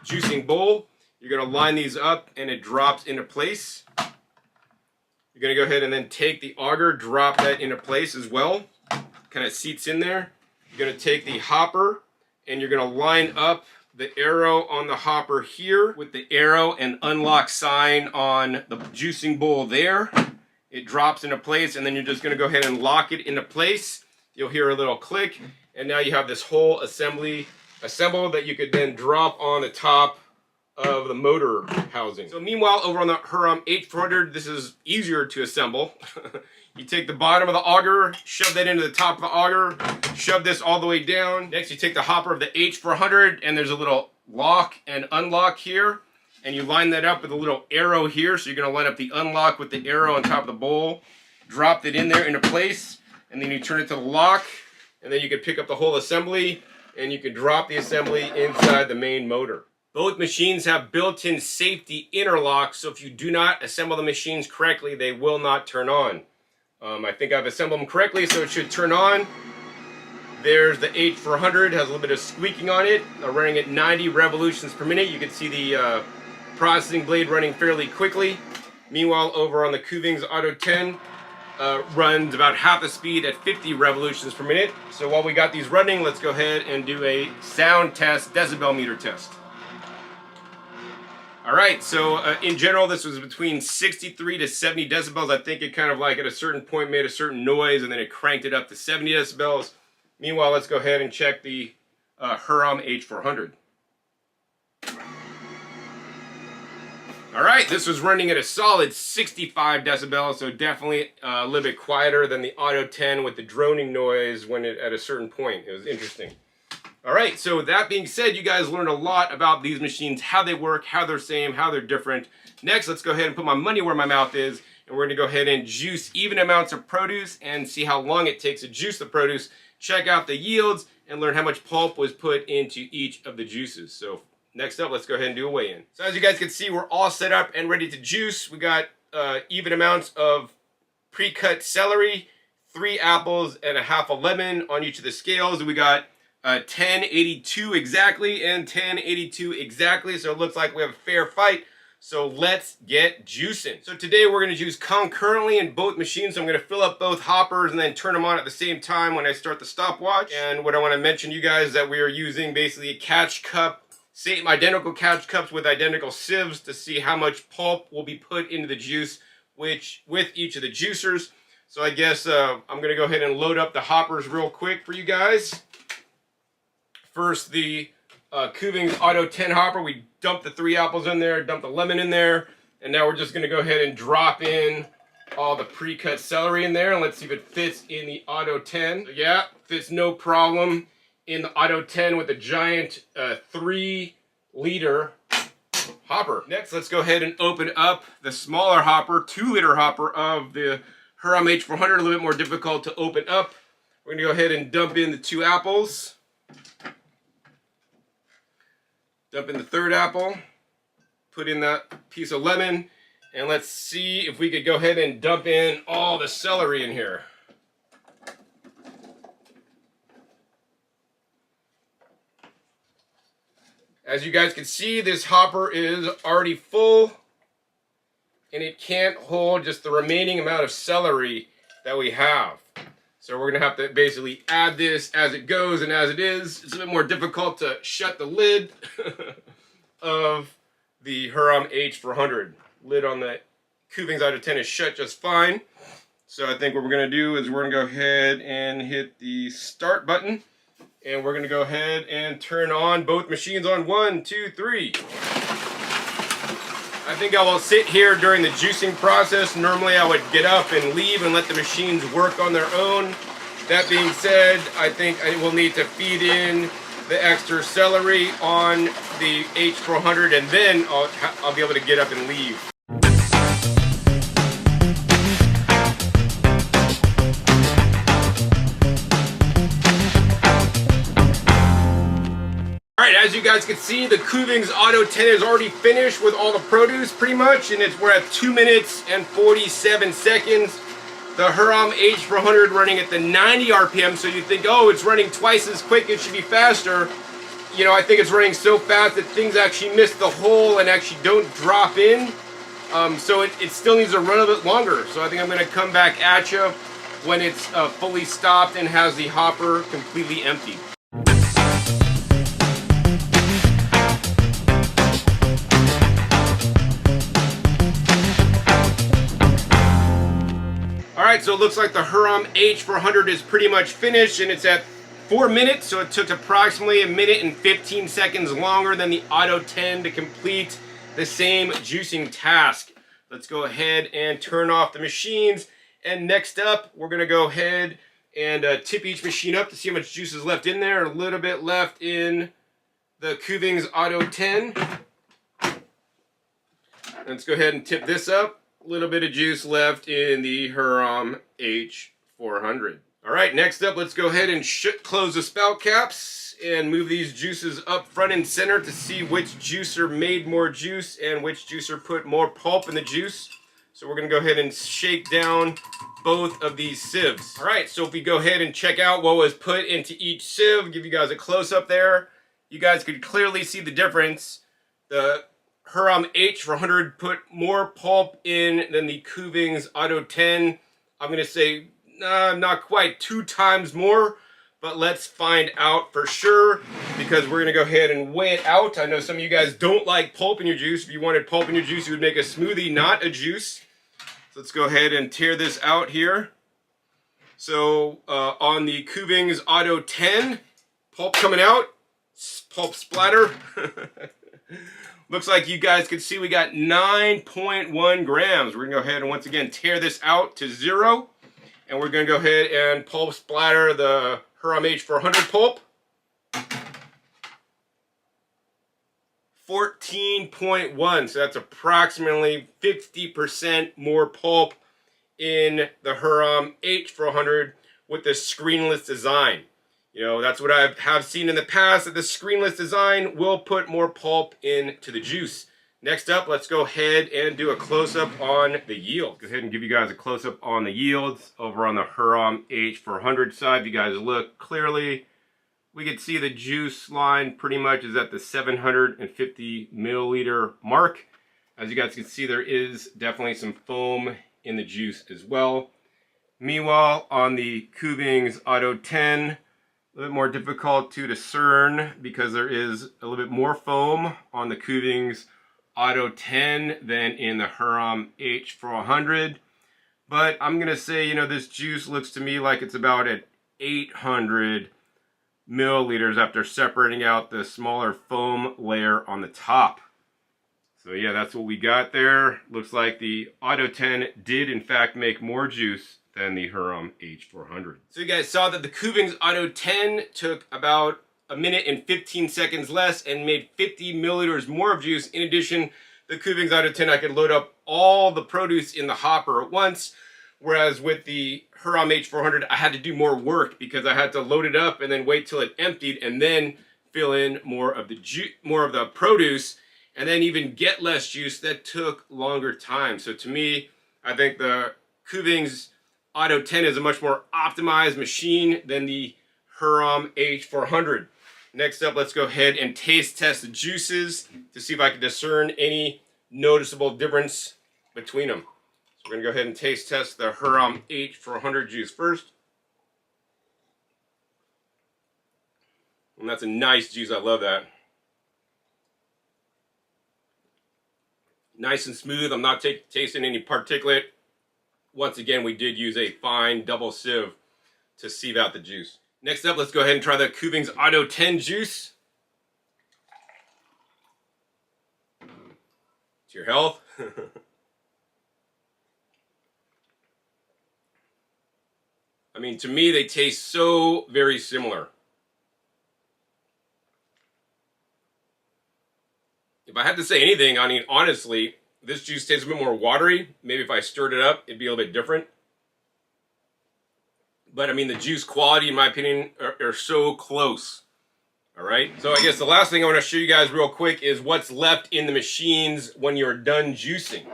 juicing bowl. You're going to line these up and it drops into place. You're going to go ahead and then take the auger, drop that into place as well. Kind of seats in there. You're going to take the hopper and you're going to line up the arrow on the hopper here with the arrow and unlock sign on the juicing bowl there. It drops into place, and then you're just going to go ahead and lock it into place. You'll hear a little click, and now you have this whole assembly assembled that you could then drop on the top of the motor housing. So meanwhile, over on the Hurom H400, this is easier to assemble. You take the bottom of the auger, shove that into the top of the auger, shove this all the way down. Next, you take the hopper of the H400, and there's a little lock and unlock here, and you line that up with a little arrow here. So you're going to line up the unlock with the arrow on top of the bowl, drop it in there into place, and then you turn it to the lock, and then you can pick up the whole assembly, and you can drop the assembly inside the main motor. Both machines have built-in safety interlocks, so if you do not assemble the machines correctly, they will not turn on. I think I've assembled them correctly, so it should turn on. There's the H400, has a little bit of squeaking on it, running at 90 revolutions per minute. You can see the processing blade running fairly quickly. Meanwhile, over on the Kuvings Auto 10, runs about half the speed at 50 revolutions per minute. So while we got these running, let's go ahead and do a sound test, decibel meter test. All right, so in general, this was between 63 to 70 decibels. I think it kind of like at a certain point made a certain noise, and then it cranked it up to 70 decibels. Meanwhile, let's go ahead and check the Hurom H400. All right, this was running at a solid 65 decibels, so definitely a little bit quieter than the Auto 10 with the droning noise when it at a certain point. It was interesting. All right, so that being said, you guys learned a lot about these machines, how they work, how they're same, how they're different. Next, let's go ahead and put my money where my mouth is, and we're gonna go ahead and juice even amounts of produce and see how long it takes to juice the produce, check out the yields, and learn how much pulp was put into each of the juices. So next up, let's go ahead and do a weigh-in. So as you guys can see, we're all set up and ready to juice. We got even amounts of pre-cut celery, 3 apples, and a half a lemon on each of the scales. We got 1082 exactly and 1082 exactly, so it looks like we have a fair fight. So let's get juicing. So today we're going to juice concurrently in both machines. So I'm going to fill up both hoppers and then turn them on at the same time when I start the stopwatch. And what I want to mention to you guys is that we are using basically a catch cup, same identical catch cups with identical sieves to see how much pulp will be put into the juice with each of the juicers. So I guess I'm going to go ahead and load up the hoppers real quick for you guys. First, the Kuvings Auto10 hopper. We dumped the 3 apples in there, dumped the lemon in there, and now we're just going to go ahead and drop in all the pre-cut celery in there, and let's see if it fits in the Auto10. So yeah, fits no problem in the Auto10 with a giant 3-liter hopper. Next, let's go ahead and open up the smaller hopper, 2-liter hopper of the Hurom H400, a little bit more difficult to open up. We're gonna go ahead and dump in the 2 apples. Dump in the 3rd apple. Put in that piece of lemon. And let's see if we could go ahead and dump in all the celery in here. As you guys can see, this hopper is already full, and it can't hold just the remaining amount of celery that we have. So we're gonna have to basically add this as it goes, and as it is, it's a bit more difficult to shut the lid of the Hurom H400. Lid on the Kuvings Auto10 is shut just fine. So I think what we're gonna do is we're gonna go ahead and hit the start button. And we're going to go ahead and turn on both machines on 1, 2, 3. I think I will sit here during the juicing process. Normally I would get up and leave and let the machines work on their own. That being said, I think I will need to feed in the extra celery on the H400, and then I'll be able to get up and leave. Alright, as you guys can see, the Kuvings Auto10 is already finished with all the produce pretty much, and we're at 2 minutes and 47 seconds. The Hurom H400 running at the 90 RPM, so you think, oh, it's running twice as quick, it should be faster. You know, I think it's running so fast that things actually miss the hole and actually don't drop in. So it still needs to run a bit longer. So I think I'm going to come back at you when it's fully stopped and has the hopper completely empty. Alright, so it looks like the Hurom H400 is pretty much finished, and it's at 4 minutes, so it took approximately 1 minute and 15 seconds longer than the Auto10 to complete the same juicing task. Let's go ahead and turn off the machines, and next up, we're going to go ahead and tip each machine up to see how much juice is left in there. A little bit left in the Kuvings Auto10. Let's go ahead and tip this up. A little bit of juice left in the Hurom H400. Alright, next up, let's go ahead and close the spout caps and move these juices up front and center to see which juicer made more juice and which juicer put more pulp in the juice. So we're going to go ahead and shake down both of these sieves. Alright, so if we go ahead and check out what was put into each sieve, give you guys a close-up there, you guys could clearly see the difference. The Hurom H400 put more pulp in than the Kuvings Auto10. I'm going to say not quite 2 times more, but let's find out for sure, because we're going to go ahead and weigh it out. I know some of you guys don't like pulp in your juice. If you wanted pulp in your juice, you would make a smoothie, not a juice. So let's go ahead and tear this out here. So on the Kuvings Auto10, pulp coming out, pulp splatter. Looks like you guys can see we got 9.1 grams. We're going to go ahead and once again tear this out to 0. And we're going to go ahead and pulp splatter the Hurom H400 pulp. 14.1. So that's approximately 50% more pulp in the Hurom H400 with the screenless design. You know, that's what I have seen in the past, that the screenless design will put more pulp into the juice. Next up, let's go ahead and do a close-up on the yield. Go ahead and give you guys a close-up on the yields over on the Hurom H400 side. If you guys look clearly, we can see the juice line pretty much is at the 750 milliliter mark. As you guys can see, there is definitely some foam in the juice as well. Meanwhile, on the Kuvings Auto10, a little bit more difficult to discern because there is a little bit more foam on the Kuvings Auto10 than in the Hurom H400. But I'm going to say, you know, this juice looks to me like it's about at 800 milliliters after separating out the smaller foam layer on the top. So yeah, that's what we got there. Looks like the Auto10 did in fact make more juice than the Hurom H400. So you guys saw that the Kuvings Auto10 took about a minute and 15 seconds less and made 50 milliliters more of juice. In addition, the Kuvings Auto10, I could load up all the produce in the hopper at once, whereas with the Hurom H400, I had to do more work because I had to load it up and then wait till it emptied and then fill in more of the produce, and then even get less juice. That took longer time. So to me, I think the Kuvings Auto10 is a much more optimized machine than the Hurom H400. Next up, let's go ahead and taste test the juices to see if I can discern any noticeable difference between them. So we're going to go ahead and taste test the Hurom H400 juice first. And that's a nice juice. I love that. Nice and smooth. I'm not tasting any particulate. Once again, we did use a fine double sieve to sieve out the juice. Next up, let's go ahead and try the Kuvings Auto10 juice. To your health. I mean, to me, they taste so very similar. If I had to say anything, I mean, honestly, this juice tastes a bit more watery. Maybe if I stirred it up, it'd be a little bit different. But I mean, the juice quality, in my opinion, are so close. All right. So I guess the last thing I want to show you guys real quick is what's left in the machines when you're done juicing.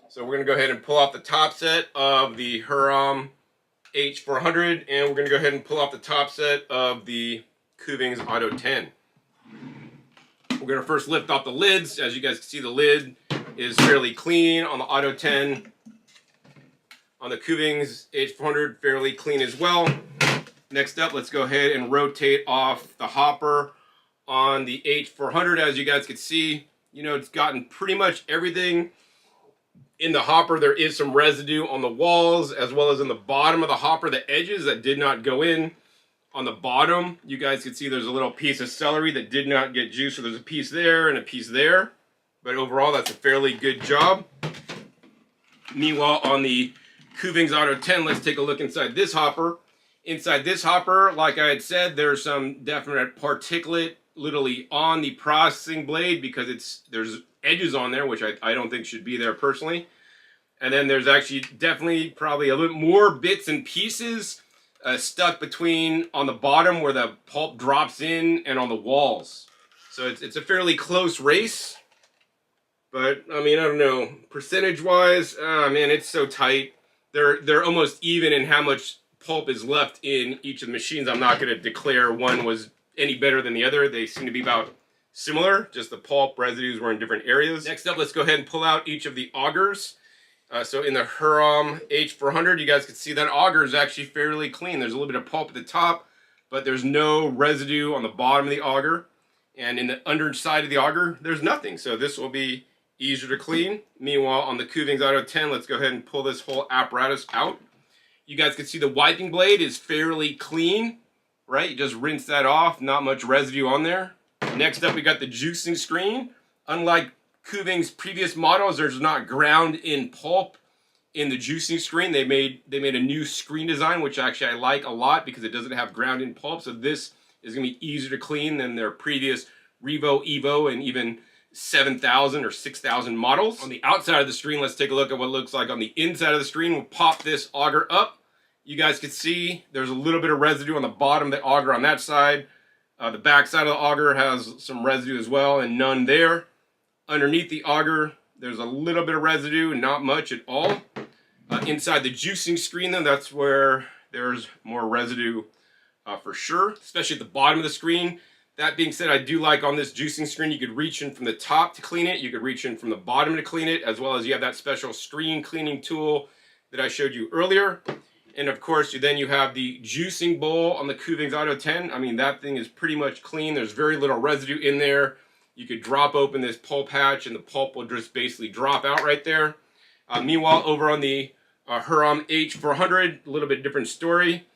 So we're going to go ahead and pull off the top set of the Hurom H400, and we're going to go ahead and pull off the top set of the Kuvings Auto10. We're going to first lift off the lids. As you guys can see, the lid is fairly clean on the Auto10. On the Kuvings H400, fairly clean as well. Next up, let's go ahead and rotate off the hopper on the H400. As you guys can see, you know, it's gotten pretty much everything in the hopper. There is some residue on the walls as well as in the bottom of the hopper, the edges that did not go in. On the bottom, you guys can see there's a little piece of celery that did not get juice. So there's a piece there and a piece there. But overall, that's a fairly good job. Meanwhile, on the Kuvings Auto10, let's take a look inside this hopper. Inside this hopper, like I had said, there's some definite particulate literally on the processing blade because there's edges on there, which I don't think should be there personally. And then there's actually definitely probably a little more bits and pieces stuck between on the bottom where the pulp drops in and on the walls. So it's a fairly close race. But, I mean, I don't know. Percentage-wise, man, it's so tight. They're almost even in how much pulp is left in each of the machines. I'm not going to declare one was any better than the other. They seem to be about similar. Just the pulp residues were in different areas. Next up, let's go ahead and pull out each of the augers. So in the Hurom H400, you guys can see that auger is actually fairly clean. There's a little bit of pulp at the top, but there's no residue on the bottom of the auger. And in the underside of the auger, there's nothing. So this will be easier to clean. Meanwhile, on the Kuvings Auto10, let's go ahead and pull this whole apparatus out. You guys can see the wiping blade is fairly clean, right? You just rinse that off, not much residue on there. Next up, we got the juicing screen. Unlike Kuvings' previous models, there's not ground in pulp in the juicing screen. They made a new screen design, which actually I like a lot because it doesn't have ground in pulp. So this is going to be easier to clean than their previous Revo, Evo, and even 7,000 or 6,000 models. On the outside of the screen, let's take a look at what it looks like on the inside of the screen. We'll pop this auger up. You guys can see there's a little bit of residue on the bottom of the auger on that side. The back side of the auger has some residue as well, and none there. Underneath the auger, there's a little bit of residue, not much at all. Inside the juicing screen, though, that's where there's more residue for sure, especially at the bottom of the screen. That being said, I do like on this juicing screen, you could reach in from the top to clean it. You could reach in from the bottom to clean it, as well as you have that special screen cleaning tool that I showed you earlier. And of course, you have the juicing bowl on the Kuvings Auto10. I mean, that thing is pretty much clean. There's very little residue in there. You could drop open this pulp hatch and the pulp will just basically drop out right there. Meanwhile, over on the Hurom H400, a little bit different story.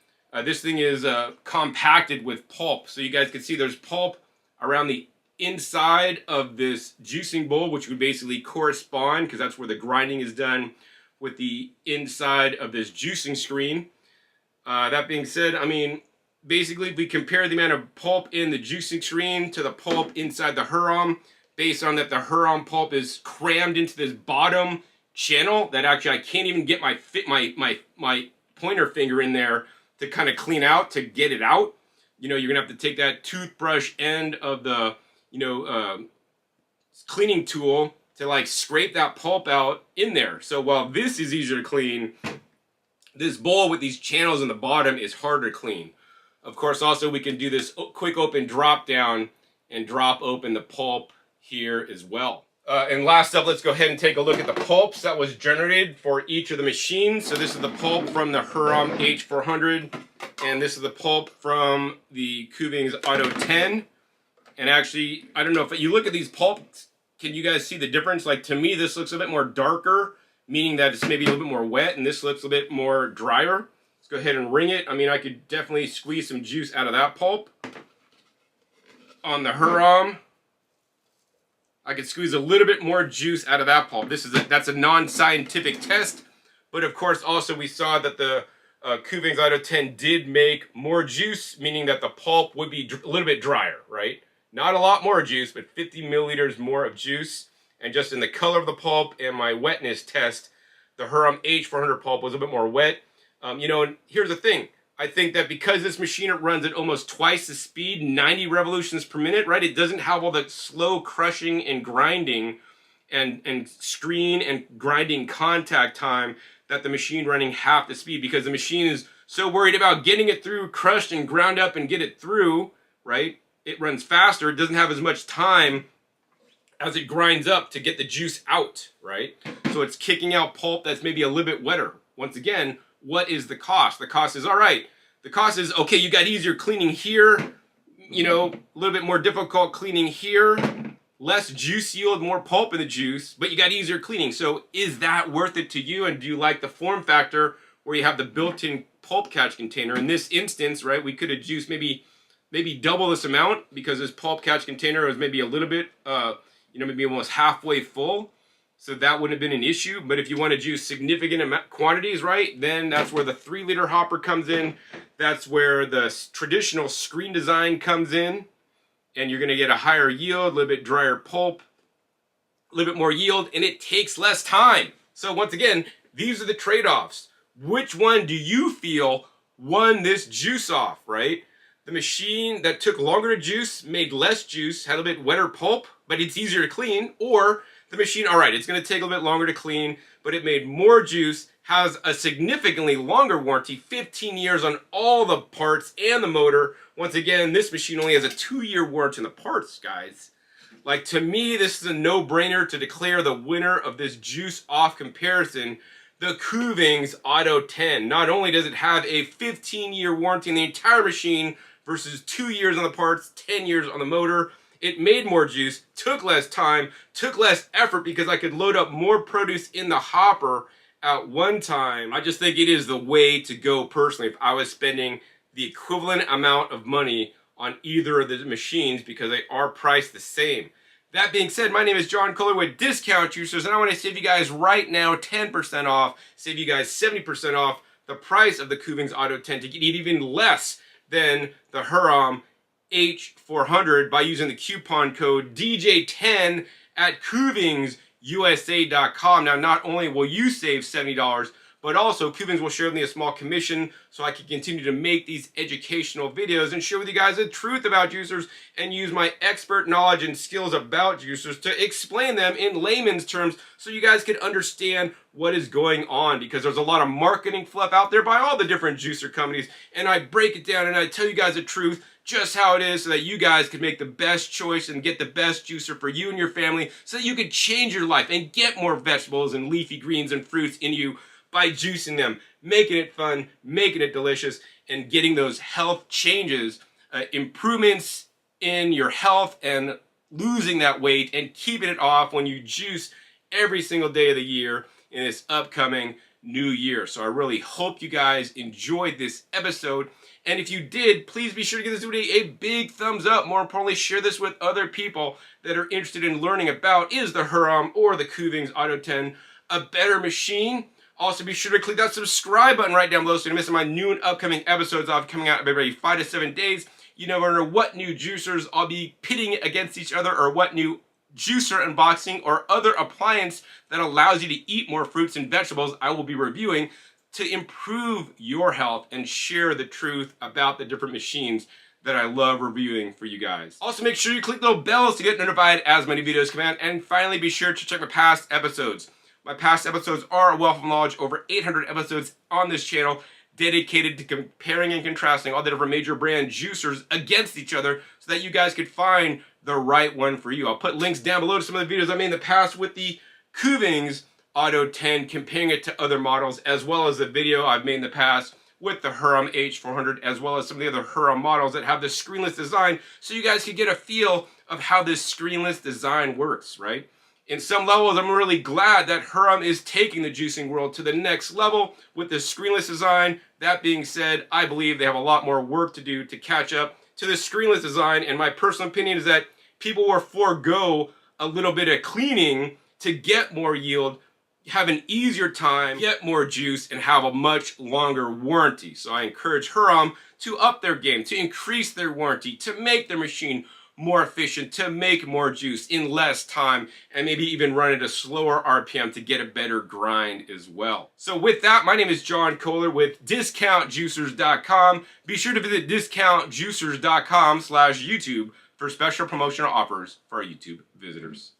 This thing is compacted with pulp. So you guys can see there's pulp around the inside of this juicing bowl, which would basically correspond, because that's where the grinding is done, with the inside of this juicing screen. That being said, I mean, basically if we compare the amount of pulp in the juicing screen to the pulp inside the Hurom, based on that the Hurom pulp is crammed into this bottom channel that actually I can't even get my pointer finger in there to kind of clean out, to get it out. You know, you're gonna have to take that toothbrush end of the, cleaning tool to like scrape that pulp out in there. So while this is easier to clean, this bowl with these channels in the bottom is harder to clean. Of course, also we can do this quick open drop down and drop open the pulp here as well. And last up, let's go ahead and take a look at the pulps that was generated for each of the machines. So this is the pulp from the Hurom H400, and this is the pulp from the Kuvings Auto10. And actually, I don't know if you look at these pulps, can you guys see the difference? Like, to me, this looks a bit more darker, meaning that it's maybe a little bit more wet, and this looks a bit more drier. Let's go ahead and wring it. I mean, I could definitely squeeze some juice out of that pulp. On the Hurom, I could squeeze a little bit more juice out of that pulp. That's a non-scientific test, but of course, also we saw that the Kuvings Auto10 did make more juice, meaning that the pulp would be a little bit drier, right? Not a lot more juice, but 50 milliliters more of juice. And just in the color of the pulp and my wetness test, the Hurom H400 pulp was a bit more wet. And here's the thing. I think that because this machine runs at almost twice the speed, 90 revolutions per minute, right? It doesn't have all that slow crushing and grinding and screen and grinding contact time that the machine running half the speed, because the machine is so worried about getting it through, crushed and ground up and get it through, right? It runs faster. It doesn't have as much time as it grinds up to get the juice out, right? So it's kicking out pulp that's maybe a little bit wetter. Once again, what is the cost? The cost is, all right, the cost is, okay, you got easier cleaning here, a little bit more difficult cleaning here, less juice yield, more pulp in the juice, but you got easier cleaning. So is that worth it to you? And do you like the form factor where you have the built-in pulp catch container? In this instance, right, we could have juiced maybe double this amount, because this pulp catch container was maybe a little bit, maybe almost halfway full. So that wouldn't have been an issue. But if you want to juice significant quantities, right, then that's where the 3-liter hopper comes in. That's where the traditional screen design comes in. And you're going to get a higher yield, a little bit drier pulp, a little bit more yield, and it takes less time. So once again, these are the trade-offs. Which one do you feel won this juice off, right? The machine that took longer to juice, made less juice, had a bit wetter pulp, but it's easier to clean, or the machine, all right, it's going to take a little bit longer to clean, but it made more juice, has a significantly longer warranty, 15 years on all the parts and the motor. Once again, this machine only has a 2-year warranty on the parts, guys. Like, to me, this is a no-brainer to declare the winner of this juice-off comparison, the Kuvings Auto10. Not only does it have a 15-year warranty on the entire machine versus 2 years on the parts, 10 years on the motor, it made more juice, took less time, took less effort, because I could load up more produce in the hopper at one time. I just think it is the way to go personally if I was spending the equivalent amount of money on either of the machines, because they are priced the same. That being said, my name is John Kohler with Discount Juicers, and I want to save you guys right now 10% off, save you guys 70% off the price of the Kuvings Auto10 to get even less than the Hurom H400 by using the coupon code DJ10 at KuvingsUSA.com. Now, not only will you save $70, but also Kuvings will share with me a small commission so I can continue to make these educational videos and share with you guys the truth about juicers and use my expert knowledge and skills about juicers to explain them in layman's terms so you guys can understand what is going on, because there's a lot of marketing fluff out there by all the different juicer companies, and I break it down and I tell you guys the truth just how it is so that you guys can make the best choice and get the best juicer for you and your family so that you can change your life and get more vegetables and leafy greens and fruits in you by juicing them, making it fun, making it delicious, and getting those health changes, improvements in your health, and losing that weight and keeping it off when you juice every single day of the year in this upcoming new year. So I really hope you guys enjoyed this episode. And if you did, please be sure to give this video a big thumbs up. More importantly, share this with other people that are interested in learning about, is the Hurom or the Kuvings Auto10 a better machine? Also, be sure to click that subscribe button right down below so you don't miss my new and upcoming episodes I'll be coming out every 5 to 7 days. You never know what new juicers I'll be pitting against each other, or what new juicer unboxing or other appliance that allows you to eat more fruits and vegetables I will be reviewing to improve your health and share the truth about the different machines that I love reviewing for you guys. Also, make sure you click the little bells to get notified as many videos come out. And finally, be sure to check my past episodes. My past episodes are a wealth of knowledge, over 800 episodes on this channel dedicated to comparing and contrasting all the different major brand juicers against each other so that you guys could find the right one for you. I'll put links down below to some of the videos I made in the past with the Kuvings Auto10, comparing it to other models, as well as the video I've made in the past with the Hurom H400, as well as some of the other Hurom models that have the screenless design, so you guys can get a feel of how this screenless design works, right? In some levels, I'm really glad that Hurom is taking the juicing world to the next level with the screenless design. That being said, I believe they have a lot more work to do to catch up to the screenless design, and my personal opinion is that people will forego a little bit of cleaning to get more yield, have an easier time, get more juice, and have a much longer warranty. So I encourage Hurom to up their game, to increase their warranty, to make their machine more efficient, to make more juice in less time, and maybe even run at a slower RPM to get a better grind as well. So with that, my name is John Kohler with DiscountJuicers.com. Be sure to visit DiscountJuicers.com/YouTube for special promotional offers for our YouTube visitors.